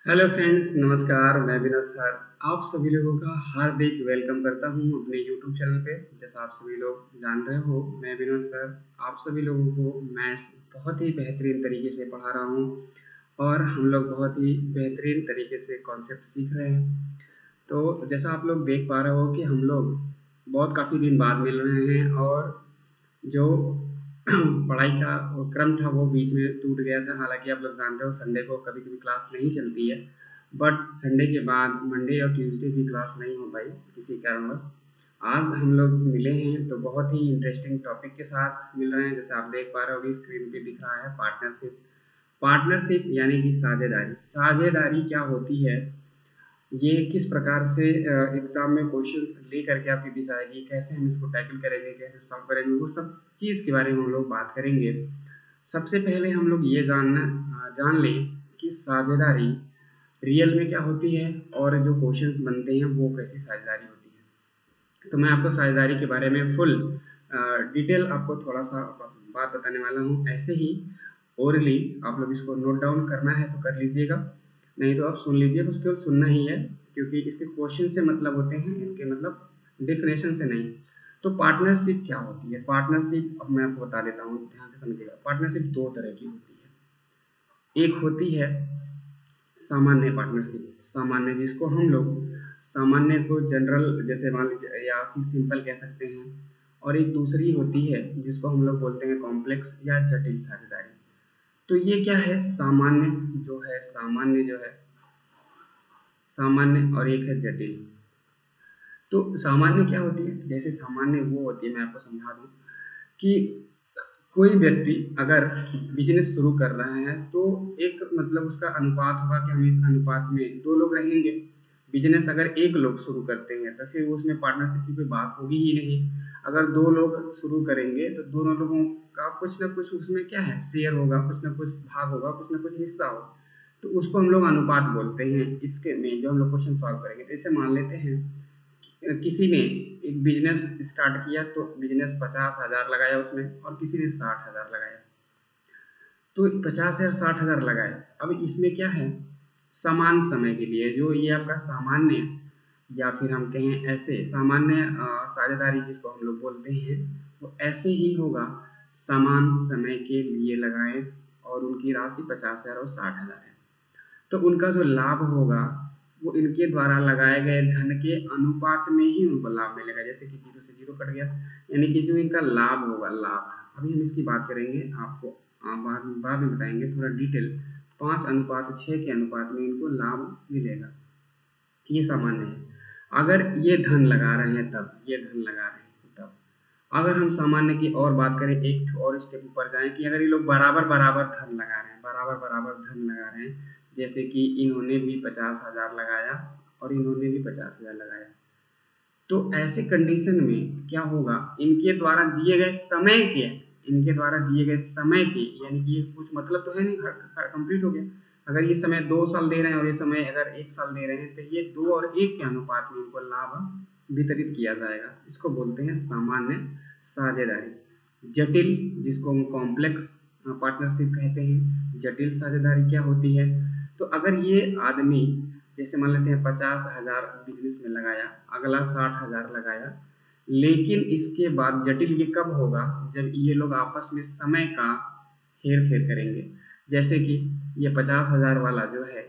Hello friends, नमस्कार। मैं Vinod sir आप सभी लोगों का हार्दिक वेलकम करता हूं अपने यूट्यूब चैनल पे। जैसा आप सभी लोग जान रहे हो, मैं विनोद सर आप सभी लोगों को मैथ्स बहुत ही बेहतरीन तरीके से पढ़ा रहा हूं और हम लोग बहुत ही बेहतरीन तरीके से कॉन्सेप्ट सीख रहे हैं। तो जैसा आप लोग देख पा रहे हो कि हम लोग बहुत काफ़ी दिन बाद मिल रहे हैं और जो पढ़ाई का वो क्रम था वो बीच में टूट गया था। हालांकि आप लोग जानते हो संडे को कभी कभी क्लास नहीं चलती है, बट संडे के बाद मंडे और ट्यूसडे भी क्लास नहीं हो पाई किसी कारणवश। आज हम लोग मिले हैं तो बहुत ही इंटरेस्टिंग टॉपिक के साथ मिल रहे हैं। जैसे आप देख पा रहे हो कि स्क्रीन पे दिख रहा है पार्टनरशिप। पार्टनरशिप यानी कि साझेदारी। साझेदारी क्या होती है, ये किस प्रकार से एग्जाम में क्वेश्चंस ले करके आपके बीच आएगी, कैसे हम इसको टैकल करेंगे, कैसे सॉल्व करेंगे, वो सब चीज़ के बारे में हम लोग बात करेंगे। सबसे पहले हम लोग ये जान लें कि साझेदारी रियल में क्या होती है और जो क्वेश्चंस बनते हैं वो कैसी साझेदारी होती है। तो मैं आपको साझेदारी के बारे में फुल डिटेल आपको थोड़ा सा बात बताने वाला हूँ। ऐसे ही ओरली आप लोग इसको नोट डाउन करना है तो कर लीजिएगा, नहीं तो आप सुन लीजिए, बस केवल सुनना ही है, क्योंकि इसके क्वेश्चन से मतलब होते हैं, इनके मतलब डेफिनेशन से नहीं। तो पार्टनरशिप क्या होती है? पार्टनरशिप अब मैं आपको बता देता हूँ, ध्यान से समझिएगा। पार्टनरशिप दो तरह की होती है। एक होती है सामान्य पार्टनरशिप, सामान्य जिसको हम लोग सामान्य को जनरल जैसे मान लीजिए या फिर सिंपल कह सकते हैं। और एक दूसरी होती है जिसको हम लोग बोलते हैं कॉम्प्लेक्स या जटिल साझेदारी। तो ये क्या है? सामान्य और एक है जटिल। तो सामान्य क्या होती है? जैसे सामान्य वो होती है, मैं आपको समझा दूं कि कोई व्यक्ति अगर बिजनेस शुरू कर रहा है तो एक मतलब उसका अनुपात होगा कि हम इस अनुपात में दो लोग रहेंगे। बिजनेस अगर एक लोग शुरू करते हैं तो फिर उसमें पार्टनरशिप की कोई बात होगी ही नहीं। अगर दो लोग शुरू करेंगे तो दोनों लोगों का कुछ ना कुछ उसमें क्या है, शेयर होगा, कुछ ना कुछ भाग होगा, कुछ ना कुछ हिस्सा होगा। तो उसको हम लोग अनुपात बोलते हैं। इसके में जो हम लोग क्वेश्चन सॉल्व करेंगे, तो इसे मान लेते हैं किसी ने एक बिजनेस स्टार्ट किया तो बिजनेस 50,000 लगाया उसमें और किसी ने 60,000 लगाया। तो 50 या 60,000 लगाए। अब इसमें क्या है, समान समय के लिए जो ये आपका सामान्य या फिर हम कहें ऐसे सामान्य साझेदारी जिसको हम लोग बोलते हैं, वो ऐसे ही होगा। समान समय के लिए लगाए और उनकी राशि 50,000 और 60,000 है। तो उनका जो लाभ होगा वो इनके द्वारा लगाए गए धन के अनुपात में ही उनको लाभ मिलेगा। जैसे कि जीरो से जीरो कट गया, यानी कि जो इनका लाभ होगा, लाभ अभी हम इसकी बात करेंगे, आपको बाद में बताएंगे थोड़ा डिटेल। 5:6 के अनुपात में इनको लाभ मिलेगा। ये सामान्य है। अगर ये धन लगा रहे हैं तब, ये धन लगा रहे हैं तब। अगर हम सामान्य की और बात करें, एक और स्टेप ऊपर जाएं कि अगर ये लोग बराबर बराबर धन लगा रहे हैं, बराबर बराबर धन लगा रहे हैं, जैसे कि इन्होंने भी 50,000 लगाया और इन्होंने भी 50,000 लगाया, तो ऐसे कंडीशन में क्या होगा, इनके द्वारा दिए गए समय के, यानी कि ये कुछ मतलब तो है नहीं, कंप्लीट हो गया। अगर ये समय 2 साल दे रहे हैं और ये समय अगर 1 साल दे रहे हैं, तो ये 2 और 1 के अनुपात में इनको लाभ वितरित किया जाएगा। इसको बोलते हैं सामान्य साझेदारी। जटिल जिसको हम कॉम्प्लेक्स पार्टनरशिप कहते हैं। जटिल साझेदारी क्या होती है? तो अगर ये आदमी जैसे मान लेते हैं 50,000 बिजनेस में लगाया, अगला 60,000 लगाया, लेकिन इसके बाद जटिल ये कब होगा, जब ये लोग आपस में समय का हेर फेर करेंगे। जैसे कि ये 50,000 वाला जो है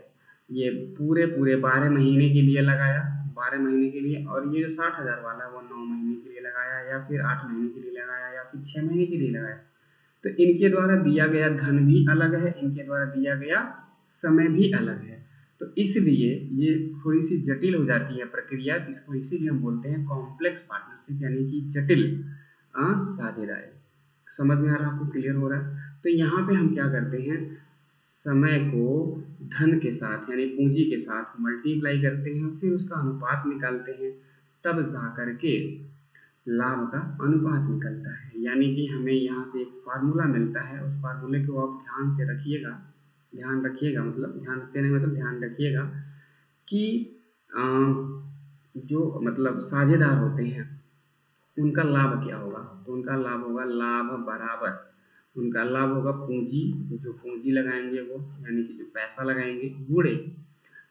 ये पूरे पूरे 12 महीने के लिए लगाया, 12 महीने के लिए, और ये जो 60,000 वाला है वो 9 महीने के लिए लगाया, या फिर 8 महीने के लिए लगाया, या फिर 6 महीने के लिए लगाया। तो इनके द्वारा दिया गया धन भी अलग है, इनके द्वारा दिया गया समय भी अलग है। तो इसलिए ये थोड़ी सी जटिल हो जाती है प्रक्रिया। इसको इसीलिए हम बोलते हैं कॉम्प्लेक्स पार्टनरशिप, यानी कि जटिल साझेदारी। समझ में आ रहा है आपको? क्लियर हो रहा है? तो यहाँ पे हम क्या करते हैं, समय को धन के साथ यानी पूंजी के साथ मल्टीप्लाई करते हैं, फिर उसका अनुपात निकालते हैं, तब जा करके लाभ का अनुपात निकलता है। यानी कि हमें यहाँ से एक फार्मूला मिलता है, उस फार्मूले को आप ध्यान से रखिएगा। ध्यान रखिएगा मतलब ध्यान से नहीं, मतलब ध्यान रखिएगा कि जो मतलब साझेदार होते हैं उनका लाभ क्या होगा। तो उनका लाभ होगा लाभ बराबर उनका लाभ होगा पूंजी, जो पूंजी लगाएंगे वो, यानी कि जो पैसा लगाएंगे, गुणे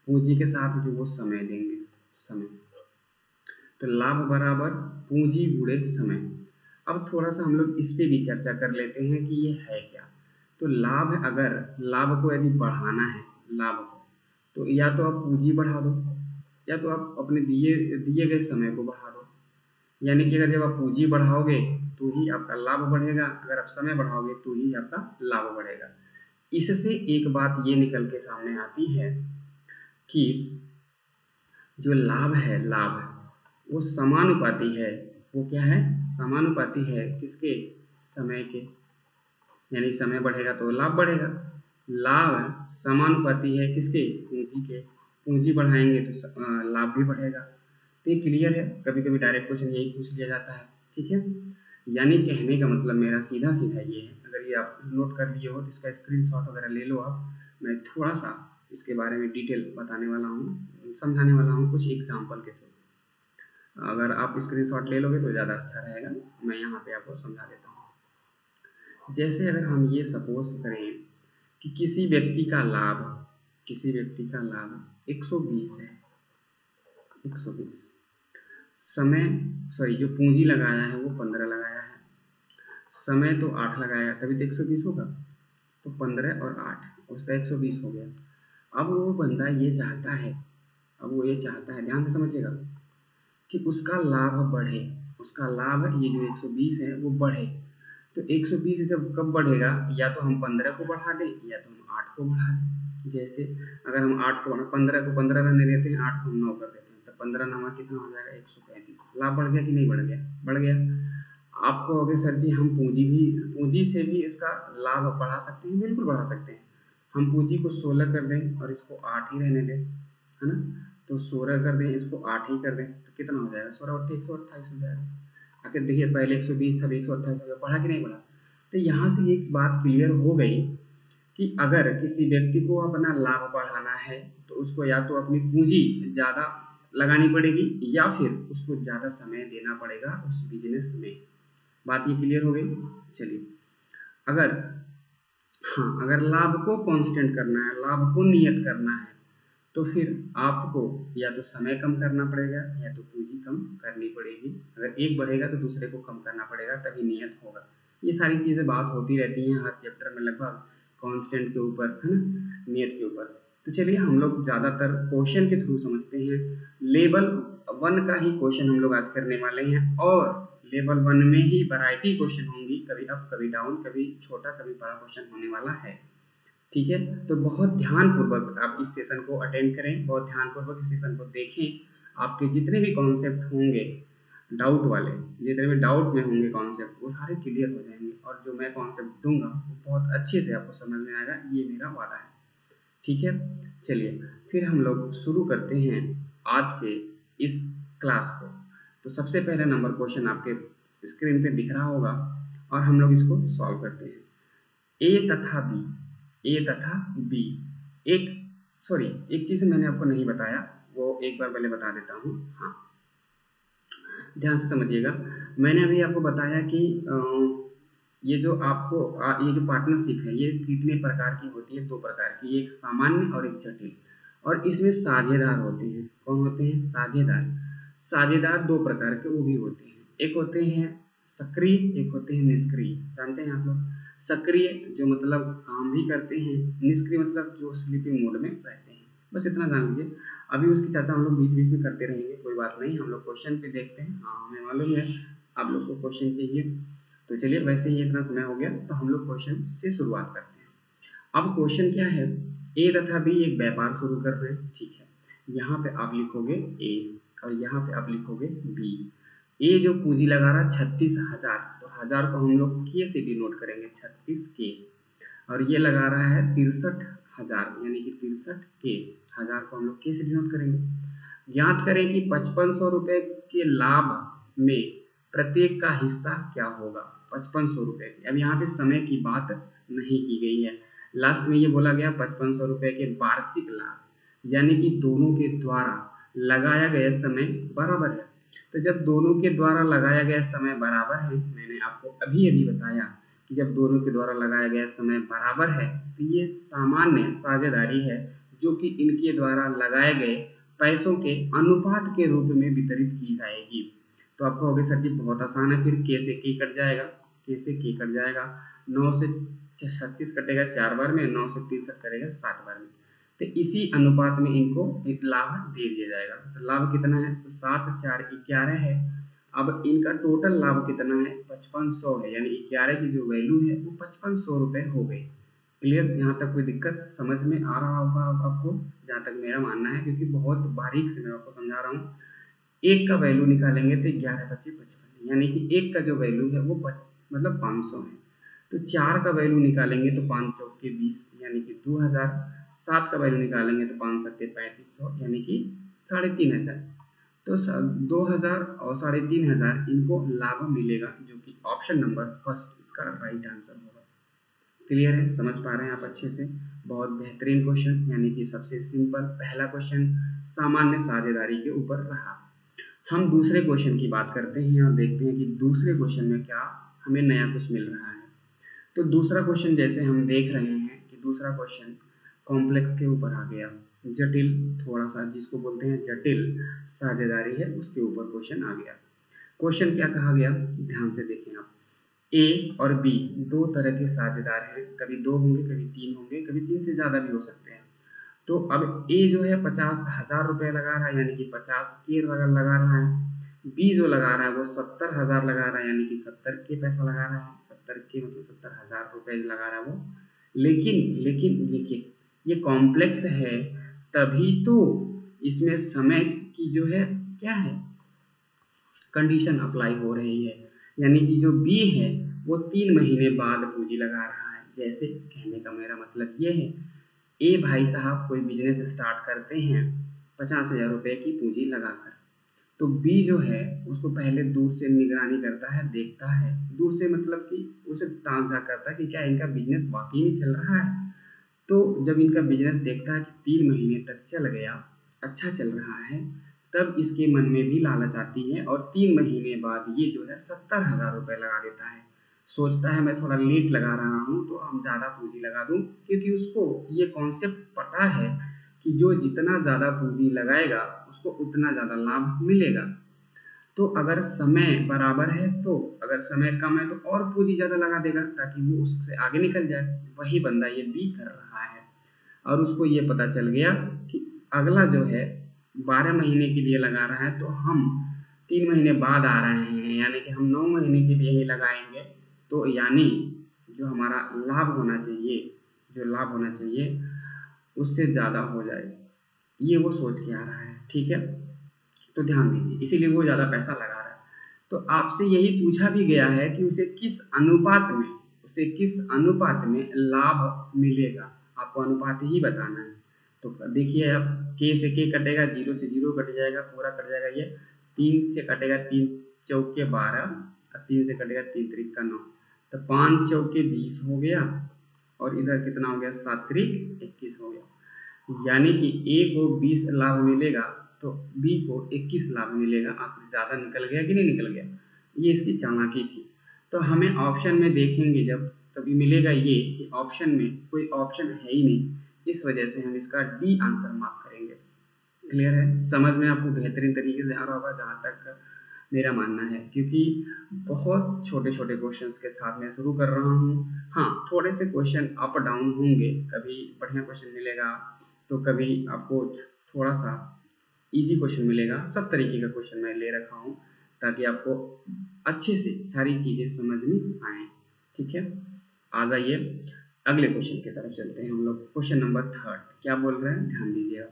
पूंजी के साथ जो वो समय देंगे, समय। तो लाभ बराबर पूंजी गुणे समय। अब थोड़ा सा हम लोग इस पे भी चर्चा कर लेते हैं कि ये है क्या। तो लाभ, अगर लाभ को यदि बढ़ाना है, लाभ को, तो या तो आप पूंजी बढ़ा दो या तो आप अपने दिए दिए गए समय को बढ़ा दो। यानी कि अगर जब आप पूंजी बढ़ाओगे तो ही आपका लाभ बढ़ेगा, अगर आप समय बढ़ाओगे तो ही आपका लाभ बढ़ेगा। इससे एक बात ये निकल के सामने आती है कि जो लाभ है, लाभ वो समानुपाती है। वो क्या है? समानुपाती है किसके? समय के। यानी समय बढ़ेगा तो लाभ बढ़ेगा। लाभ समानुपाती है किसके? पूंजी के। पूंजी बढ़ाएंगे तो लाभ भी बढ़ेगा। तो ये क्लियर है। कभी कभी डायरेक्ट क्वेश्चन यही पूछ लिया जाता है, ठीक है। यानी कहने का मतलब मेरा सीधा सीधा ये है, अगर ये आप नोट कर लिए हो तो इसका स्क्रीनशॉट वगैरह ले लो आप। मैं थोड़ा सा इसके बारे में डिटेल बताने वाला हूँ, समझाने वाला हूँ कुछ एग्जाम्पल के थ्रू। अगर आप स्क्रीनशॉट ले लोगे तो ज़्यादा अच्छा रहेगा। मैं यहाँ पे आपको समझा देता हूँ। जैसे अगर हम ये सपोज करें कि किसी व्यक्ति का लाभ 120 है, 120। समय, सॉरी, जो पूंजी लगाया है वो 15 लगाया है, समय तो 8 लगाया, तभी तो 120 होगा। तो 15 और 8 उसका 120 हो गया। अब वो बंदा ये चाहता है, ध्यान से समझिएगा, कि उसका लाभ बढ़े, उसका लाभ ये जो 120 है वो बढ़े। तो 120 जब कब बढ़ेगा? या तो हम 15 को बढ़ा दें या तो हम 8 को बढ़ा दें। जैसे अगर हम 8 को 15 को 15 रहने देते हैं, 8 को हम 9 कर देते हैं, तो 15 9 कितना हो जाएगा? 135। लाभ बढ़ गया कि नहीं बढ़ गया? बढ़ गया। आपको हो गया सर जी हम पूंजी से भी इसका लाभ बढ़ा सकते हैं। बिल्कुल बढ़ा सकते हैं। हम पूंजी को 16 कर दें और इसको 8 ही रहने दें, है ना। तो 16 कर दें, इसको 8 ही कर दें, तो कितना हो जाएगा? 16 8 128 हो जाएगा। आखिर देखिए, पहले 120 था, अभी 128 हो गया। बढ़ा कि नहीं बढ़ा? तो यहाँ से एक बात क्लियर हो गई कि अगर किसी व्यक्ति को अपना लाभ बढ़ाना है तो उसको या तो अपनी पूंजी ज़्यादा लगानी पड़ेगी या फिर उसको ज़्यादा समय देना पड़ेगा उस बिजनेस में। बात ये क्लियर हो गई। चलिए, अगर अगर लाभ को कांस्टेंट करना है, लाभ को नियत करना है, तो फिर आपको या तो समय कम करना पड़ेगा या तो पूंजी कम करनी पड़ेगी। अगर एक बढ़ेगा तो दूसरे को कम करना पड़ेगा, तभी नियत होगा। ये सारी चीज़ें बात होती रहती हैं हर चैप्टर में लगभग, कांस्टेंट के ऊपर, है ना, नियत के ऊपर। तो चलिए हम लोग ज़्यादातर क्वेश्चन के थ्रू समझते हैं। लेवल 1 का ही क्वेश्चन हम लोग आज करने वाले हैं, और लेवल 1 में ही वैरायटी क्वेश्चन होंगी, कभी अप कभी डाउन, कभी छोटा कभी बड़ा क्वेश्चन होने वाला है, ठीक है। तो बहुत ध्यानपूर्वक आप इस सेशन को अटेंड करें, बहुत ध्यानपूर्वक इस सेशन को देखें। आपके जितने भी कॉन्सेप्ट होंगे डाउट वाले, जितने भी डाउट में होंगे कॉन्सेप्ट, वो सारे क्लियर हो जाएंगे, और जो मैं कॉन्सेप्ट दूंगा वो बहुत अच्छे से आपको समझ में आएगा, ये मेरा वादा है, ठीक है। चलिए फिर हम लोग शुरू करते हैं आज के इस क्लास को। तो सबसे पहला नंबर क्वेश्चन आपके स्क्रीन पे दिख रहा होगा, और हम लोग इसको सॉल्व करते हैं। ए तथा बी, एक चीज़ मैंने आपको नहीं बताया, वो एक बार पहले बता देता हूँ। हाँ, ध्यान से समझिएगा। मैंने अभी आपको बताया कि ये जो ये जो पार्टनरशिप है ये कितने प्रकार की होती है? 2 प्रकार की, एक सामान्य और एक जटिल। और इसमें साझेदार होते हैं। कौन होते हैं? साझेदार। साझेदार 2 प्रकार के वो भी होते हैं, एक होते हैं सक्रिय, एक होते हैं निष्क्रिय। जानते हैं आप लोग? सक्रिय जो मतलब काम भी करते हैं, निष्क्रिय मतलब जो स्लीपिंग मोड में रहते हैं। बस इतना जान लीजिए। अभी उसकी चर्चा हम लोग बीच बीच में करते रहेंगे, कोई बात नहीं। हम लोग क्वेश्चन पे देखते हैं। हाँ, हमें मालूम है आप लोग को क्वेश्चन चाहिए, तो चलिए वैसे ही इतना समय हो गया तो हम लोग क्वेश्चन से शुरुआत करते हैं। अब क्वेश्चन क्या है? ए तथा बी एक व्यापार शुरू कर रहे हैं, ठीक है। यहाँ पे आप लिखोगे ए और यहाँ पे आप लिखोगे बी। ए जो पूंजी लगा रहा है 36,000, तो 1000 को हम लोग के से डिनोट करेंगे, 36 के। और ये लगा रहा है 63,000, यानी कि 63 के। 1000 को हम लोग के से डिनोट करेंगे। ज्ञात करें कि 5500 रुपये के लाभ में प्रत्येक का हिस्सा क्या होगा? 5500 रुपये की। अब यहाँ पे समय की बात नहीं की गई है, लास्ट में ये बोला गया 5500 रुपये के वार्षिक लाभ, यानी कि दोनों के द्वारा लगाया गया समय बराबर है। तो जब दोनों के द्वारा लगाया गया समय बराबर है, मैंने आपको अभी अभी बताया कि जब दोनों के द्वारा लगाया गया समय बराबर है तो ये सामान्य साझेदारी है, जो कि इनके द्वारा लगाए गए पैसों के अनुपात के रूप में वितरित की जाएगी। तो आप कहोगे सर जी बहुत आसान है, फिर के से के कट जाएगा, के से के कट जाएगा, 9 से 36 कटेगा 4 बार में, 9 से 63 कटेगा 7 बार में। तो इसी अनुपात में इनको एक लाभ दे दिया जाएगा। तो लाभ कितना है, तो 7 4 11 है। अब इनका टोटल लाभ कितना है, 5500 है, यानी 11 की जो वैल्यू है वो 5500 रुपये हो गई। क्लियर, यहाँ तक कोई दिक्कत समझ में आ रहा होगा आपको, जहाँ तक मेरा मानना है, क्योंकि बहुत बारीक से मैं आपको समझा रहा हूँ। एक का वैल्यू निकालेंगे तो 11 25 55, यानी कि एक का जो वैल्यू है वो मतलब 500 है। तो 4 का वैल्यू निकालेंगे तो 5 चौक के 20, यानी कि 2000। 7 का वैल्यू निकालेंगे तो 5 सत्ते 3500, यानी कि 3500। तो 2000 और 3500 इनको लाभ मिलेगा, जो कि ऑप्शन नंबर फर्स्ट इसका राइट आंसर होगा। क्लियर है, समझ पा रहे हैं आप अच्छे से। बहुत बेहतरीन क्वेश्चन, यानी कि सबसे सिंपल पहला क्वेश्चन सामान्य साझेदारी के ऊपर रहा। हम दूसरे क्वेश्चन की बात करते हैं और देखते हैं कि दूसरे क्वेश्चन में क्या हमें नया कुछ मिल रहा है। तो दूसरा क्वेश्चन जैसे हम देख रहे हैं कि दूसरा क्वेश्चन कॉम्प्लेक्स के ऊपर आ गया, जटिल, थोड़ा सा जिसको बोलते हैं जटिल साझेदारी है उसके ऊपर क्वेश्चन आ गया। क्वेश्चन क्या कहा गया, ध्यान से देखें आप। ए और बी दो तरह के साझेदार हैं, कभी 2 होंगे, कभी 3 होंगे, कभी 3 से ज़्यादा भी हो सकते हैं। तो अब ए जो है 50,000 रुपये लगा रहा है, यानी कि 50 के लगा रहा है। बी जो लगा रहा है वो 70,000 लगा रहा है, यानी कि 70 के पैसा लगा रहा है। 70 के मतलब 70,000 रुपये लगा रहा है वो। लेकिन ये कॉम्प्लेक्स है, तभी तो इसमें समय की जो है क्या है, कंडीशन अप्लाई हो रही है। यानी कि जो बी है वो 3 महीने बाद पूंजी लगा रहा है। जैसे कहने का मेरा मतलब ये है, ए भाई साहब कोई बिजनेस स्टार्ट करते हैं 50,000 रुपये की पूंजी लगाकर। तो बी जो है उसको पहले दूर से निगरानी करता है, देखता है, दूर से मतलब कि उसे ताक झाँक करता है कि क्या इनका बिजनेस वाकई में चल रहा है। तो जब इनका बिजनेस देखता है कि 3 महीने तक चल गया, अच्छा चल रहा है, तब इसके मन में भी लालच आती है और 3 महीने बाद ये जो है 70,000 रुपये लगा देता है। सोचता है मैं थोड़ा लेट लगा रहा हूँ तो हम ज़्यादा पूंजी लगा दूँ, क्योंकि उसको ये कॉन्सेप्ट पता है कि जो जितना ज़्यादा पूंजी लगाएगा उसको उतना ज़्यादा लाभ मिलेगा। तो अगर समय बराबर है, तो अगर समय कम है तो और पूंजी ज़्यादा लगा देगा ताकि वो उससे आगे निकल जाए। वही बंदा ये बी कर रहा है और उसको ये पता चल गया कि अगला जो है 12 महीने के लिए लगा रहा है, तो हम 3 महीने बाद आ रहे हैं, यानी कि हम 9 महीने के लिए ही लगाएंगे। तो यानी जो हमारा लाभ होना चाहिए, जो लाभ होना चाहिए उससे ज़्यादा हो जाए, ये वो सोच के आ रहा है। ठीक है, तो ध्यान दीजिए, इसीलिए वो ज़्यादा पैसा लगा रहा है। तो आपसे यही पूछा भी गया है कि उसे किस अनुपात में लाभ मिलेगा, आपको अनुपात ही बताना है। तो देखिए आप, के से के कटेगा, 0 से 0 कट जाएगा, पूरा कट जाएगा। ये 3 से कटेगा, 3 चौके 12 और 3 से कटेगा 3 त्रिक का 9, तो 5 चौके 20 हो गया और इधर कितना हो गया, 7 त्रिक 21 हो गया। यानी कि ए को 20 लाभ मिलेगा तो बी को 21 लाभ मिलेगा। आखिर ज़्यादा निकल गया कि नहीं निकल गया, ये इसकी चालाकी थी। तो हमें ऑप्शन में देखेंगे जब, तभी मिलेगा ये कि ऑप्शन में कोई ऑप्शन है ही नहीं, इस वजह से हम इसका डी आंसर मार्क करेंगे। क्लियर है, समझ में आपको बेहतरीन तरीके से आ रहा होगा जहाँ तक मेरा मानना है, क्योंकि बहुत छोटे छोटे क्वेश्चंस के साथ मैं शुरू कर रहा हूँ। हाँ, थोड़े से क्वेश्चन अप डाउन होंगे, कभी बढ़िया क्वेश्चन मिलेगा तो कभी आपको थोड़ा सा इजी क्वेश्चन मिलेगा। सब तरीके का क्वेश्चन मैं ले रखा हूँ ताकि आपको अच्छे से सारी चीज़ें समझ में आए। ठीक है, आ जाइए अगले क्वेश्चन की तरफ चलते हैं हम लोग। क्वेश्चन नंबर 3 क्या बोल रहे हैं, ध्यान दीजिएगा।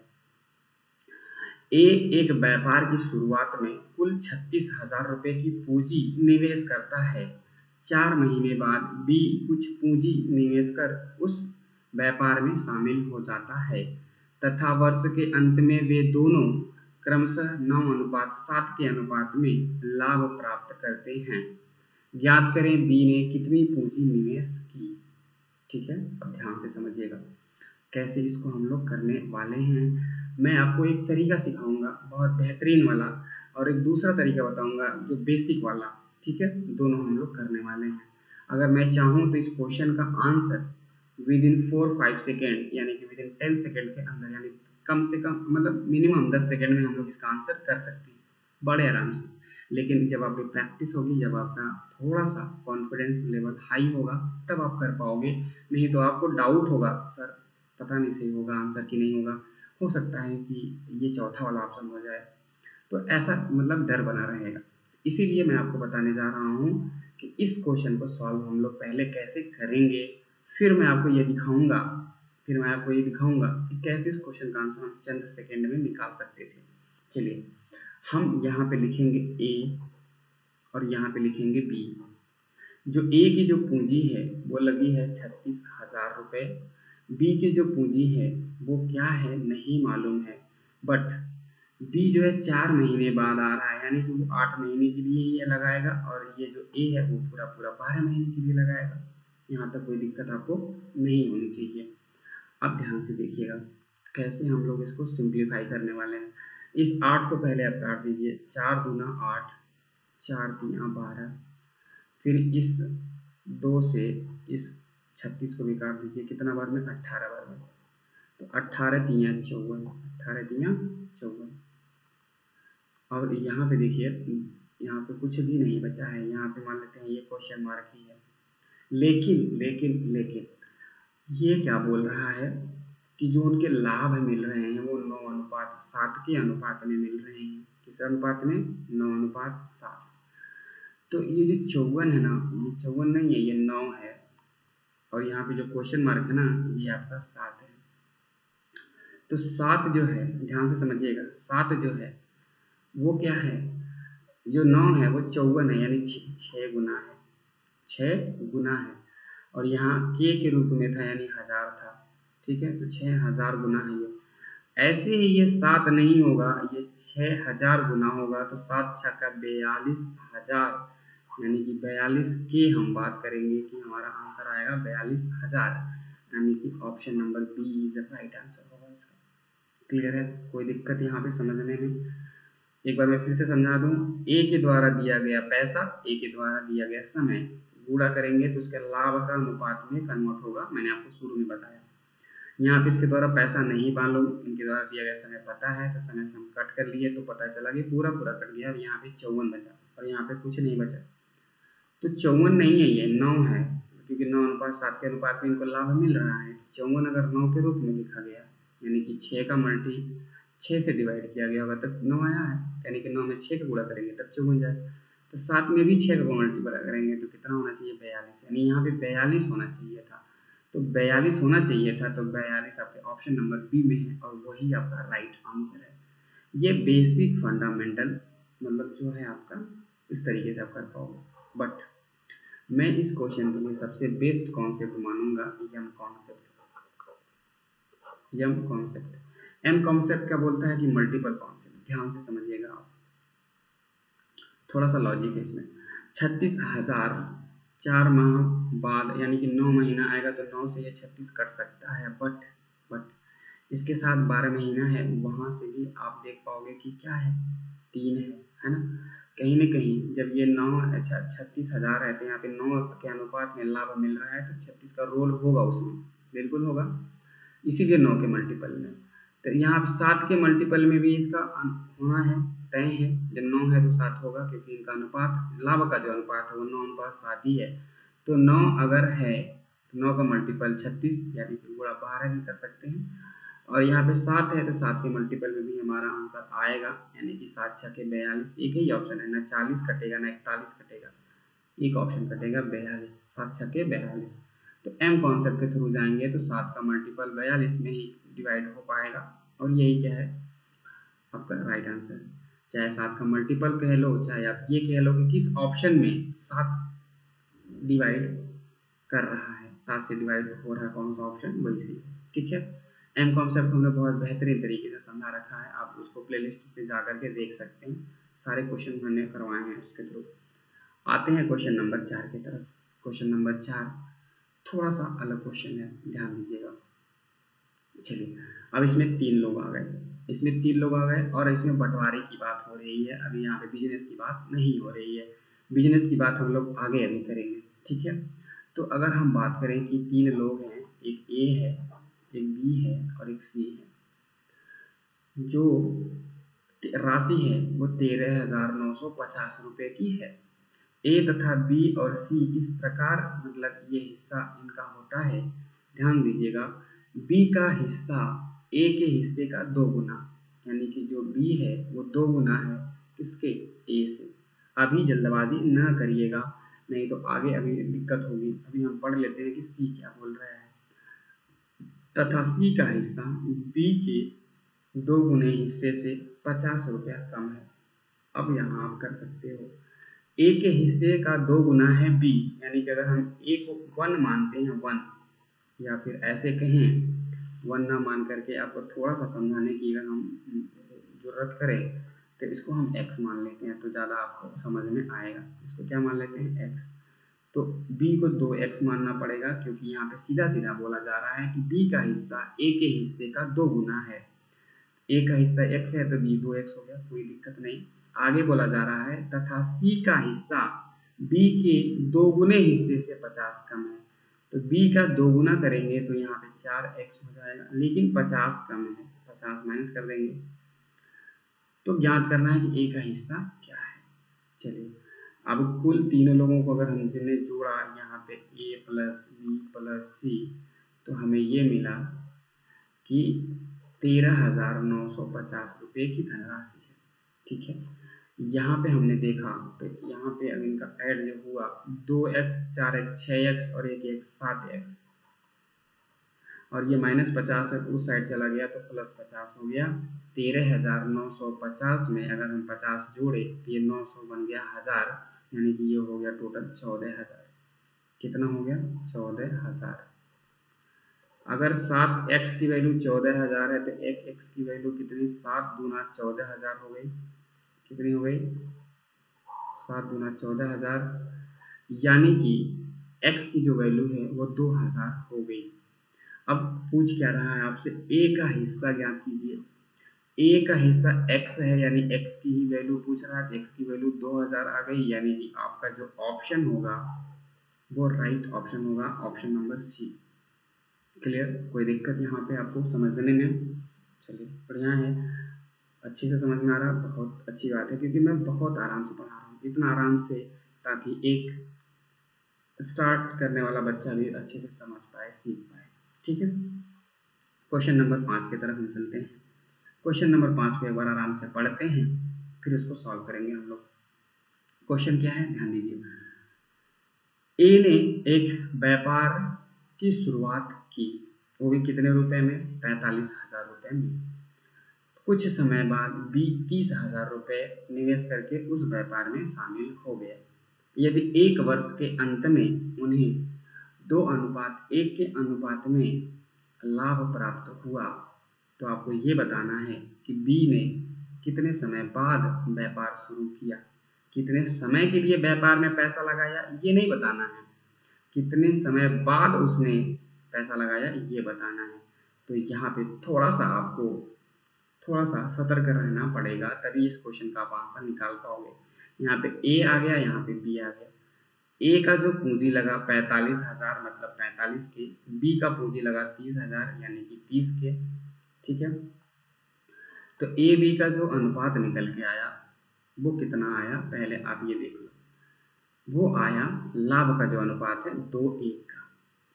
ए एक व्यापार की शुरुआत में कुल 36,000 रुपये की पूंजी निवेश करता है। 4 महीने बाद बी कुछ पूंजी निवेश कर उस व्यापार में शामिल हो जाता है तथा वर्ष के अंत में वे दोनों क्रमशः 9:7 के अनुपात में लाभ प्राप्त करते हैं। ज्ञात करें बी ने कितनी पूंजी निवेश की। ठीक है, अब ध्यान से समझिएगा कैसे इसको हम लोग करने वाले हैं। मैं आपको एक तरीका सिखाऊंगा बहुत बेहतरीन वाला, और एक दूसरा तरीका बताऊंगा जो बेसिक वाला। ठीक है, दोनों हम लोग करने वाले हैं। अगर मैं चाहूँ तो इस क्वेश्चन का आंसर विद इन 4-5 सेकेंड यानी कि विद इन 10 सेकेंड के अंदर, यानी कम से कम मतलब मिनिमम 10 सेकेंड में हम लोग इसका आंसर कर सकते हैं बड़े आराम से। लेकिन जब आपकी प्रैक्टिस होगी, जब आपका थोड़ा सा कॉन्फिडेंस लेवल हाई होगा, तब आप कर पाओगे। नहीं तो आपको डाउट होगा, सर पता नहीं सही होगा आंसर कि नहीं होगा, हो सकता है कि ये चौथा वाला ऑप्शन हो जाए, तो ऐसा मतलब डर बना रहेगा। इसीलिए मैं आपको बताने जा रहा हूँ कि इस क्वेश्चन को सॉल्व हम लोग पहले कैसे करेंगे, फिर मैं आपको ये दिखाऊंगा कि कैसे इस क्वेश्चन का आंसर हम चंद सेकेंड में निकाल सकते थे। चलिए हम यहाँ पे लिखेंगे ए और यहाँ पे लिखेंगे बी। जो ए की जो पूंजी है वो लगी है 36,000 रुपये, बी की जो पूंजी है वो क्या है नहीं मालूम है, बट बी जो है 4 महीने बाद आ रहा है, यानी कि वो 8 महीने के लिए ही ये लगाएगा, और ये जो ए है वो पूरा पूरा 12 महीने के लिए लगाएगा। यहाँ तक कोई दिक्कत आपको नहीं होनी चाहिए। अब ध्यान से देखिएगा कैसे हम लोग इसको सिंप्लीफाई करने वाले हैं। इस 8 को पहले आप काट दीजिए, 4 दूना 8, 4 तिया 12, फिर इस 2 से इस 36 को भी काट दीजिए, कितना बार में 18 बार में, तो 18 तिया 54, 18 तिया 54। और यहाँ पे देखिए, यहाँ पे कुछ भी नहीं बचा है, यहाँ पे मान लेते हैं ये क्वेश्चन मार्क ही है। लेकिन लेकिन लेकिन ये क्या बोल रहा है कि जो उनके लाभ मिल रहे हैं वो 9:7 के अनुपात में मिल रहे हैं। किस अनुपात में? 9:7। तो ये जो 54 है ना, ये 54 नहीं है, ये 9 है, और यहाँ पे जो क्वेश्चन मार्क है ना, ये आपका 7 है। तो 7 जो है, ध्यान से समझिएगा, 7 जो है वो क्या है, जो 9 है वो 54 है, यानी 6 गुना है, 6 गुना है, और यहाँ के रूप में था यानी 1000 था, ठीक है, तो 6000 गुना है ये। ऐसे ही ये 7 नहीं होगा, ये 6000 गुना होगा, तो 7 छक्का 42,000, यानी कि 42 के हम बात करेंगे कि हमारा आंसर आएगा 42,000, यानी कि option number B is the right answer होगा इसका। क्लियर है? कोई दिक्कत यहाँ पे समझने में? एक बार मैं फिर से समझा दूं, ए के द्वारा दिया गया पैसा, ए के द्वारा दिया गया समय, गुणा करेंगे तो उसके लाभ का अनुपात में कन्वर्ट होगा, मैंने आपको शुरू में बताया। यहाँ पे इसके द्वारा पैसा नहीं मालूम, इनके द्वारा दिया गया समय पता है, तो समय से हम कट कर लिए तो पता चला कि पूरा पूरा कट गया, और यहाँ पे 54 बचा, और यहाँ पे कुछ नहीं बचा। तो 54 नहीं है, ये 9 है, क्योंकि 9:7 के अनुपात में इनको लाभ मिल रहा है। तो 54 अगर 9 के रूप में लिखा गया, यानी कि 6 का मल्टी 6 से डिवाइड किया गया होगा तब 9 आया है, यानी कि 9 में 6 का गुणा करेंगे तब 54 जाए। तो 7 में भी 6 का मल्टीप्लाई करेंगे तो कितना होना चाहिए? 42, यानी यहाँ पे 42 होना चाहिए था। तो 42 होना चाहिए था, तो 42 आपके ऑप्शन नंबर बी में है, और वही आपका राइट आंसर है। ये बेसिक फंडामेंटल मतलब जो है आपका, इस तरीके से आप कर पाओगे। बट मैं इस क्वेश्चन के लिए सबसे बेस्ट कॉन्सेप्ट मानूंगा यम कॉन्सेप्ट। यम कॉन्सेप्ट, एम कॉन्सेप्ट क्या बोलता है कि मल्टीपल कॉन्सेप्ट। ध्यान से समझिएगा आप, थोड़ा सा लॉजिक है इसमें। 36,000 4 माह बाद, यानी कि 9 महीना आएगा तो 9 से ये 36 कट सकता है, बट इसके साथ 12 महीना है, वहां से भी आप देख पाओगे कि क्या है, 3 है ना। कहीं न कहीं जब ये 9 अच्छा 36,000 है, तो यहाँ पे 9 के अनुपात में लाभ मिल रहा है, तो 36 का रोल होगा उसमें, बिल्कुल होगा, इसीलिए 9 के मल्टीपल में। तो यहाँ 7 के मल्टीपल में भी इसका होना है, तय है, जब 9 है तो 7 होगा, क्योंकि इनका अनुपात, लाभ का जो अनुपात है वो 9:7 ही है। तो 9 अगर है तो 9 का मल्टीपल 36, यानी कि गुणा 12 भी कर सकते हैं, और यहाँ पे 7 है तो 7 के मल्टीपल में भी हमारा आंसर आएगा, यानी कि 7 छक्के 42। एक ही ऑप्शन है, ना 40 कटेगा ना 41 कटेगा, एक ऑप्शन कटेगा 42, 7 छक्के 42। तो एम कॉन्सेप्ट के थ्रू जाएंगे तो 7 का मल्टीपल 42 में ही डिवाइड हो पाएगा, और यही क्या है आपका राइट आंसर। चाहे 7 का मल्टीपल कह लो, चाहे आप ये कह लो कि किस ऑप्शन में 7 डिवाइड कर रहा है, 7 से डिवाइड हो रहा है कौन सा ऑप्शन, वही सही है। ठीक है, एम कॉन्सेप्ट हमने बहुत बेहतरीन तरीके से समझा रखा है, आप उसको प्लेलिस्ट से जा करके देख सकते हैं, सारे क्वेश्चन हमने करवाए हैं उसके थ्रू। आते हैं क्वेश्चन नंबर 4 की तरफ। क्वेश्चन नंबर 4 थोड़ा सा अलग क्वेश्चन है, ध्यान दीजिएगा। चलिए, अब इसमें 3 लोग आ गए, इसमें 3 लोग आ गए, और इसमें बंटवारे की बात हो रही है, अभी यहाँ पे बिजनेस की बात नहीं हो रही है, बिजनेस की बात हम लोग आगे अभी करेंगे। ठीक है, तो अगर हम बात करें कि 3 लोग हैं, एक ए है, एक बी है और एक सी है। जो राशि है वो 13,950 रुपये की है। ए तथा बी और सी इस प्रकार, मतलब ये हिस्सा इनका होता है। ध्यान दीजिएगा, बी का हिस्सा ए के हिस्से का 2 गुना, यानी कि जो बी है वो 2 गुना है किसके, ए से। अभी जल्दबाजी न करिएगा, नहीं तो आगे अभी दिक्कत होगी। अभी हम पढ़ लेते हैं कि सी क्या बोल रहा है। तथा सी का हिस्सा बी के 2 गुने हिस्से से 50 रुपया कम है। अब यहाँ आप कर सकते हो, ए के हिस्से का 2 गुना है बी, यानी कि अगर हम ए को 1 मानते हैं, 1, या फिर ऐसे कहें 1 ना मान करके आपको थोड़ा सा समझाने की अगर हम जरूरत करें तो इसको हम x मान लेते हैं, तो ज़्यादा आपको समझ में आएगा। इसको क्या मान लेते हैं, x। तो b को 2x मानना पड़ेगा, क्योंकि यहाँ पे सीधा सीधा बोला जा रहा है कि b का हिस्सा a के हिस्से का 2 गुना है। a का हिस्सा x है तो b 2x हो गया, कोई दिक्कत नहीं। आगे बोला जा रहा है तथा c का हिस्सा b के 2 गुने हिस्से से 50 कम है। तो b का 2 गुना करेंगे तो यहाँ पे 4x हो जाएगा, लेकिन 50 कम है, 50 माइनस कर देंगे। तो ज्ञात करना है कि a का हिस्सा क्या है। चलिए, अब कुल तीनों लोगों को अगर हम जिन्हें जोड़ा यहाँ पे a प्लस बी प्लस सी, तो हमें ये मिला कि 13,950 रुपये की धनराशि है। ठीक है, यहाँ पे हमने देखा तो यहाँ पे अब इनका ऐड जो हुआ 2x 4x 6x और एक x 7x, और ये -50 है उस साइड चला गया तो +50 हो गया। 13,950 में अगर हम 50 जोड़े तो ये 900 बन गया 1000, यानी कि ये हो गया टोटल 14,000। कितना हो गया, 14,000। अगर 7x की वैल्यू 14,000 है तो 1x की वैल्यू कितनी, 7 दूना 14,000 हो गई। कितनी हो गई, 7 दूना 14,000, यानी कि x की जो वैल्यू है वो 2,000 हो गई। अब पूछ क्या रहा है आपसे, a का हिस्सा ज्ञात कीजिए। a का हिस्सा x है, यानी x की ही वैल्यू पूछ रहा है, x की वैल्यू 2,000 आ गई, यानी कि आपका जो ऑप्शन होगा वो राइट ऑप्शन होगा, ऑप्शन नंबर सी। क्लियर, कोई दिक्कत यहाँ पे आपको समझने में? चलिए बढ़िया है, अच्छे से समझ में आ रहा, बहुत अच्छी बात है, क्योंकि मैं बहुत आराम से पढ़ा रहा हूँ, इतना आराम से ताकि एक स्टार्ट करने वाला बच्चा भी अच्छे से समझ पाए, सीख पाए। ठीक है, क्वेश्चन नंबर 5 की तरफ हम चलते हैं। क्वेश्चन नंबर 5 को एक बार आराम से पढ़ते हैं, फिर उसको सॉल्व करेंगे हम लोग। क्वेश्चन क्या है, ध्यान दीजिए। ए ने एक व्यापार की शुरुआत की, वो भी कितने रुपए में, 45,000 रुपए में। कुछ समय बाद बी 30,000 रुपए निवेश करके उस व्यापार में शामिल हो गया। यदि 1 वर्ष के अंत में उन्हें 2:1 के अनुपात में लाभ प्राप्त हुआ, तो आपको ये बताना है कि बी ने कितने समय बाद व्यापार शुरू किया। कितने समय के लिए व्यापार में पैसा लगाया ये नहीं बताना है, कितने समय बाद उसने पैसा लगाया ये बताना है। तो यहाँ पे थोड़ा सा आपको थोड़ा सा सतर्क रहना पड़ेगा, तभी इस क्वेश्चन का आप आंसर निकाल पाओगे। यहाँ पे ए आ गया, यहाँ पे बी आ गया। ए का जो पूंजी लगा 45,000 मतलब 45 के, बी का पूंजी लगा 30,000 यानी कि 30 के। ठीक है, तो ए बी का जो अनुपात निकल के आया वो कितना आया, पहले आप ये देख लो। वो आया, लाभ का जो अनुपात है 2:1 का।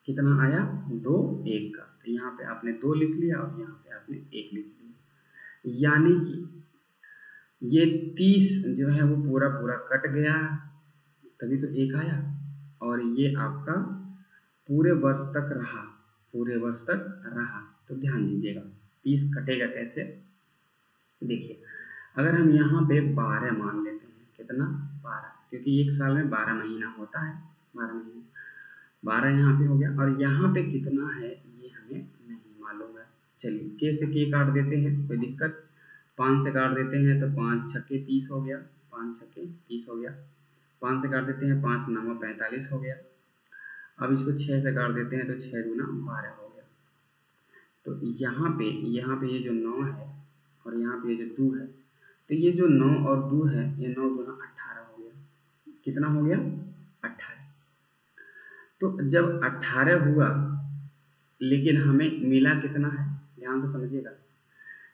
कितना आया, 2:1 का। तो यहाँ पे आपने 2 लिख लिया और यहाँ पे आपने 1 लिख लिया, यानी कि ये 30 जो है वो पूरा पूरा कट गया, तभी तो 1 आया, और ये आपका पूरे वर्ष तक रहा, पूरे वर्ष तक रहा। तो ध्यान दीजिएगा 30 कटेगा कैसे, देखिए अगर हम यहाँ पे 12 मान लेते हैं, कितना, 12, क्योंकि एक साल में 12 महीना होता है, 12 महीने, 12 यहाँ पे हो गया, और यहाँ पे कितना है ये हमें नहीं मालूम है। चलिए के से के काट देते हैं, कोई दिक्कत, 5 से काट देते हैं तो 5 छक्के 30 हो गया, 5 छक्के 30 हो गया। 5 से काट देते हैं, 5 9 45 हो गया। अब इसको 6 से काट देते हैं तो 6 दूना 12 हो गया। तो यहाँ पे ये जो 9 है और यहाँ पे ये जो 2 है, तो ये जो 9 और 2 है, ये 9 दूना 18 हो गया। कितना हो गया, 18। तो जब 18 हुआ, लेकिन हमें मिला कितना है, ध्यान से समझिएगा।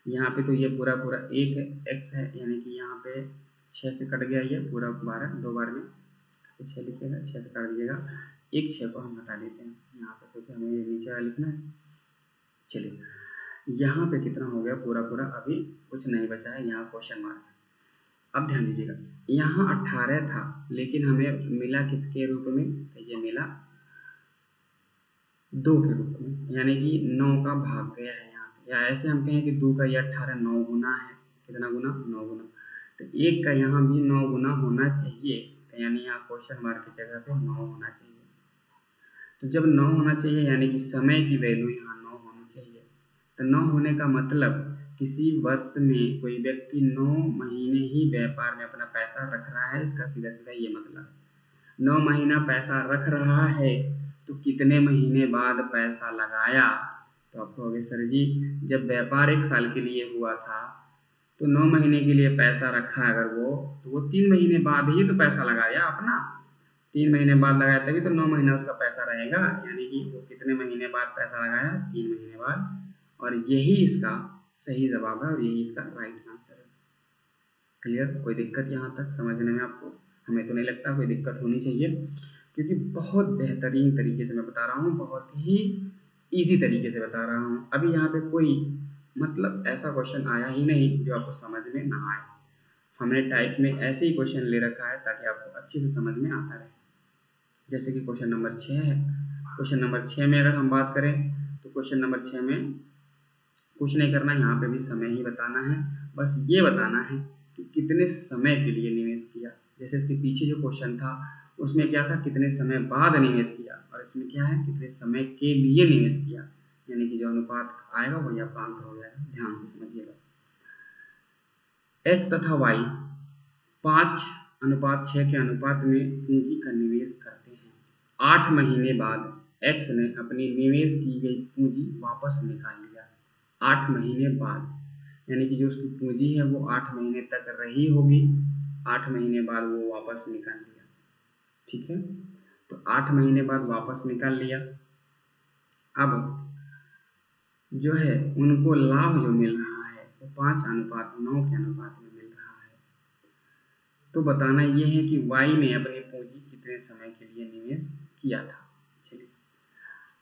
यहाँ पे तो ये पूरा पूरा एक है, x है, यानी कि यहाँ पे 6 से कट गया ये पूरा 12, 2 बार में 6 लिखिएगा, 6 से काट दीजिएगा, एक 6 को हम हटा देते हैं यहाँ पे क्योंकि हमें नीचे वाला लिखना है। चलिए यहाँ पे कितना हो गया पूरा पूरा, अभी कुछ नहीं बचा है, यहाँ क्वेश्चन मार्क है। अब ध्यान दीजिएगा, यहाँ 18 था लेकिन हमें मिला किसके रूप में, तो ये मिला 2 के रूप में, यानी कि 9 का भाग गया है यहाँ पे, या ऐसे हम कहें कि 2 का ये 18 9 गुना है, कितना गुना, 9 गुना, तो 1 का यहाँ भी 9 गुना होना चाहिए, तो यानी यहाँ क्वेश्चन मार्क की जगह पे 9 होना चाहिए। तो जब 9 होना चाहिए यानी कि समय की वैल्यू यहाँ 9 होनी चाहिए। तो 9 होने का मतलब किसी वर्ष में कोई व्यक्ति 9 महीने ही व्यापार में अपना पैसा रख रहा है, इसका सीधा सीधा ये मतलब है। 9 महीना पैसा रख रहा है तो कितने महीने बाद पैसा लगाया, तो आप कहोगे सर जी जब व्यापार 1 साल के लिए हुआ था तो 9 महीने के लिए पैसा रखा अगर वो, तो वो 3 महीने बाद ही तो पैसा लगाया अपना, 3 महीने बाद लगाया तभी तो 9 महीना उसका पैसा रहेगा, यानी कि वो कितने महीने बाद पैसा लगाया, 3 महीने बाद। और यही इसका सही जवाब है और यही इसका राइट आंसर है। क्लियर, कोई दिक्कत यहाँ तक समझने में आपको? हमें तो नहीं लगता कोई दिक्कत होनी चाहिए, क्योंकि बहुत बेहतरीन तरीके से मैं बता रहा हूँ, बहुत ही इजी तरीके से बता रहा हूँ। अभी यहाँ पे कोई मतलब ऐसा क्वेश्चन आया ही नहीं जो आपको समझ में ना आए। हमने टाइप में ऐसे ही क्वेश्चन ले रखा है ताकि आपको अच्छे से समझ में आता रहे। जैसे कि क्वेश्चन नंबर 6 है, क्वेश्चन नंबर 6 में अगर हम बात करें तो क्वेश्चन नंबर 6 में कुछ नहीं करना, यहाँ पे भी समय ही बताना है, बस ये बताना है कि कितने समय के लिए निवेश किया। जैसे इसके पीछे जो क्वेश्चन था उसमें क्या था, कितने समय बाद निवेश किया, और इसमें क्या है, कितने समय के लिए निवेश किया, यानी कि जो अनुपात आएगा वही आपका आंसर हो जाएगा। ध्यान से समझिएगा, x तथा y 5:6 के अनुपात में पूंजी का निवेश करते हैं। 8 महीने बाद x ने अपनी निवेश की गई पूंजी वापस निकाल लिया। 8 महीने बाद, यानी कि जो उसकी पूंजी है वो 8 महीने तक रही होगी, 8 महीने बाद वो वापस निकाल लिया। ठीक है, तो 8 महीने बाद वापस निकाल लिया। अब जो है उनको लाभ जो मिल रहा है वो 5:9 के अनुपात में मिल रहा है। तो बताना ये है कि y ने अपनी पूंजी कितने समय के लिए निवेश किया था। चलिए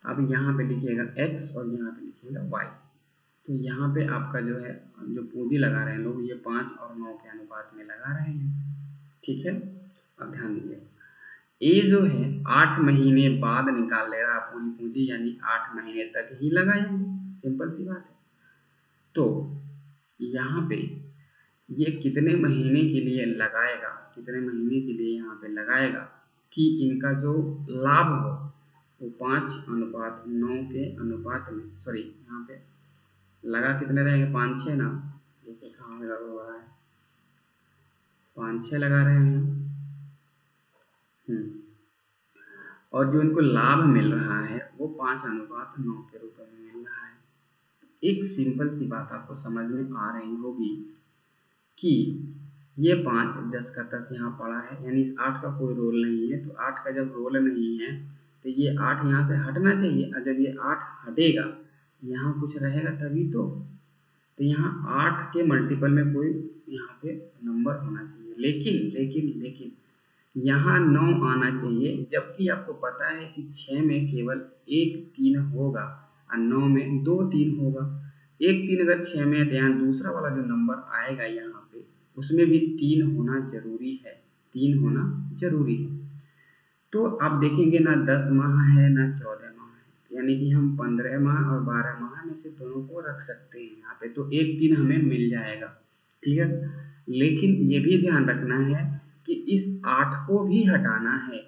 अब यहाँ पे लिखिएगा x और यहाँ पे लिखिएगा y। तो यहाँ पे आपका जो है जो पूंजी लगा रहे हैं लोग, ये 5 और 9 के अनुपात में लगा रहे हैं। ठीक है, अब ध्यान दीजिए, ए जो है 8 महीने बाद निकाल ले रहा पूरी पूंजी, यानी 8 महीने तक ही लगाएंगे, सिंपल सी बात है। तो यहाँ पे ये कितने महीने के लिए लगाएगा, कितने महीने के लिए यहाँ पे लगाएगा कि इनका जो लाभ हो वो 5:9 के अनुपात में, सॉरी यहाँ पे लगा कितने रहेंगे, 5-6 ना, देखिए कहाँ गड़बड़ हो रहा है, 5-6 लगा रहे हैं। और जो इनको लाभ मिल रहा है वो 5:9 के रूप में मिल रहा है। एक सिंपल सी बात आपको समझ में आ रही होगी कि ये 5 जस का तस यहाँ पड़ा है, यानी इस 8 का कोई रोल नहीं है। तो 8 का जब रोल नहीं है तो ये 8 यहाँ से हटना चाहिए, और जब ये 8 हटेगा यहाँ कुछ रहेगा तभी तो यहाँ 8 के मल्टीपल में कोई यहाँ पे नंबर होना चाहिए, लेकिन यहाँ 9 आना चाहिए, जबकि आपको पता है कि 6 में केवल एक 3 होगा और 9 में 2 3 होगा। एक 3 अगर 6 में है तो यहाँ दूसरा वाला जो नंबर आएगा यहाँ पे उसमें भी 3 होना जरूरी है, 3 होना जरूरी है। तो आप देखेंगे ना 10 माह है ना 14 माह है, यानी कि हम 15 माह और 12 माह में से दोनों को रख सकते हैं यहाँ पे, तो एक 3 हमें मिल जाएगा। क्लियर, लेकिन ये भी ध्यान रखना है कि इस 8 को भी हटाना है,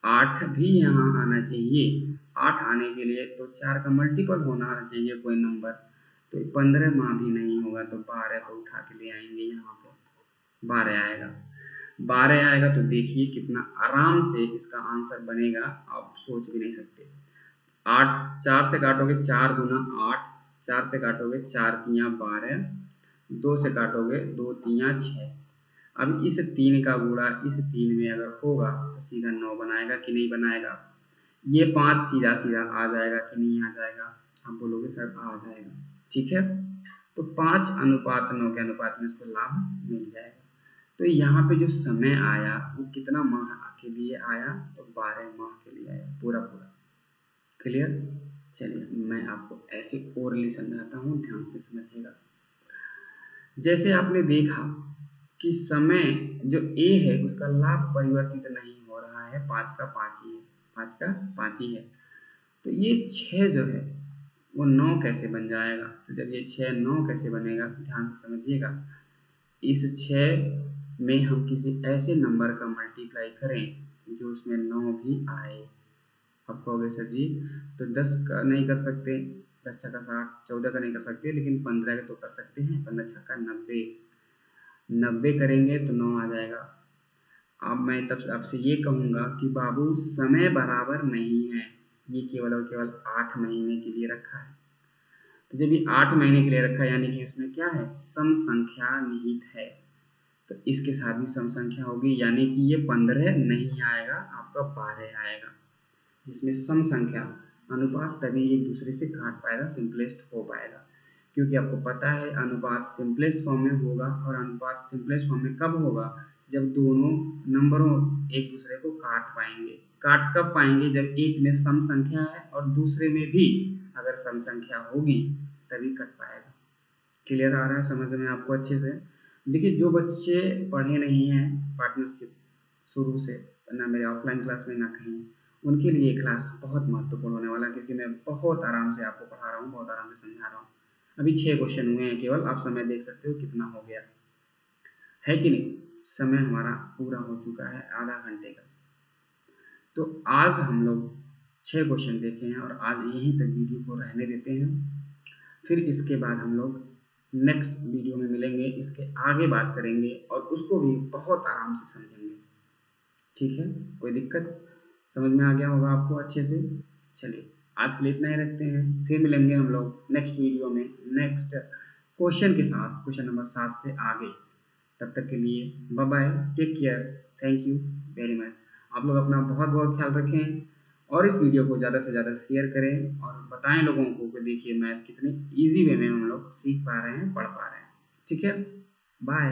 8 भी यहाँ आना चाहिए। 8 आने के लिए तो 4 का मल्टीपल होना चाहिए कोई नंबर, तो 15 माह भी नहीं होगा तो 12 को उठा के ले आएंगे, यहाँ पे 12 आएगा। 12 आएगा तो देखिए कितना आराम से इसका आंसर बनेगा, आप सोच भी नहीं सकते। 8 4 से काटोगे 4 गुना 8, 4 से काटोगे 4 तियाँ 12, 2 से काटोगे 2 तियाँ 6। अब इस 3 का गुणा इस 3 में अगर होगा तो सीधा 9 बनाएगा कि नहीं बनाएगा, ये 5 सीधा सीधा आ जाएगा कि नहीं आ जाएगा? आप बोलोगे सर आ जाएगा। ठीक है, तो 5:9 के अनुपात में उसको लाभ मिल जाएगा। तो यहाँ पे जो समय आया वो कितना माह के लिए आया? तो 12 माह के लिए आया, पूरा पूरा। क्लियर? चलिए मैं आपको ऐसे ओरली समझाता हूँ, ध्यान से समझिएगा। जैसे आपने देखा कि समय जो ए है उसका लाभ परिवर्तित नहीं हो रहा है, 5 का 5 ही है, 5 का 5 ही है। तो ये 6 जो है वो 9 कैसे बन जाएगा? तो जब ये 6 9 कैसे बनेगा, ध्यान से समझिएगा। इस 6 में हम किसी ऐसे नंबर का मल्टीप्लाई करें जो उसमें 9 भी आए। आप कहोगे सर जी तो 10 का नहीं कर सकते, 10 छक्का 60, 14 का नहीं कर सकते, लेकिन 15 का तो कर सकते हैं। 15 छक्का 90, 90 करेंगे तो 9 आ जाएगा। अब मैं तब आपसे ये कहूँगा कि बाबू समय बराबर नहीं है, ये केवल और केवल 8 महीने के लिए रखा है। तो जब ये 8 महीने के लिए रखा है यानी कि इसमें क्या है? सम संख्या निहित है। तो इसके साथ भी सम संख्या होगी, यानी कि ये 15 नहीं आएगा, आपका 12 आएगा, जिसमें सम संख्या अनुपात तभी एक दूसरे से काट पाएगा, सिंपलेस्ट हो पाएगा। क्योंकि आपको पता है अनुपात सिंपलेस्ट फॉर्म में होगा, और अनुपात सिंपलेस्ट फॉर्म में कब होगा? जब दोनों नंबरों एक दूसरे को काट पाएंगे। काट कब पाएंगे? जब एक में सम संख्या है और दूसरे में भी अगर सम संख्या होगी तभी कट पाएगा। क्लियर आ रहा है समझ में आपको अच्छे से? देखिए जो बच्चे पढ़े नहीं हैं पार्टनरशिप शुरू से, ना मेरे ऑफलाइन क्लास में ना कहीं, उनके लिए क्लास बहुत महत्वपूर्ण होने वाला है, क्योंकि मैं बहुत आराम से आपको पढ़ा रहा हूँ, बहुत आराम से समझा रहा हूँ। अभी 6 क्वेश्चन हुए हैं केवल, आप समय देख सकते हो कितना हो गया है कि नहीं? समय हमारा पूरा हो चुका है आधा घंटे का। तो आज हम लोग 6 क्वेश्चन देखे हैं, और आज यहीं तक वीडियो को रहने देते हैं। फिर इसके बाद हम लोग नेक्स्ट वीडियो में मिलेंगे, इसके आगे बात करेंगे और उसको भी बहुत आराम से समझेंगे। ठीक है, कोई दिक्कत? समझ में आ गया होगा आपको अच्छे से? चलिए आज के लिए इतना ही रखते हैं, फिर मिलेंगे हम लोग नेक्स्ट वीडियो में नेक्स्ट क्वेश्चन के साथ, क्वेश्चन नंबर 7 से आगे। तब तक के लिए bye bye, take care, thank you very much. आप लोग अपना बहुत बहुत ख्याल रखें, और इस वीडियो को ज़्यादा से ज़्यादा शेयर करें और बताएं लोगों को कि देखिए मैथ कितनी ईजी वे में हम लोग सीख पा रहे हैं, पढ़ पा रहे हैं। ठीक है, बाय।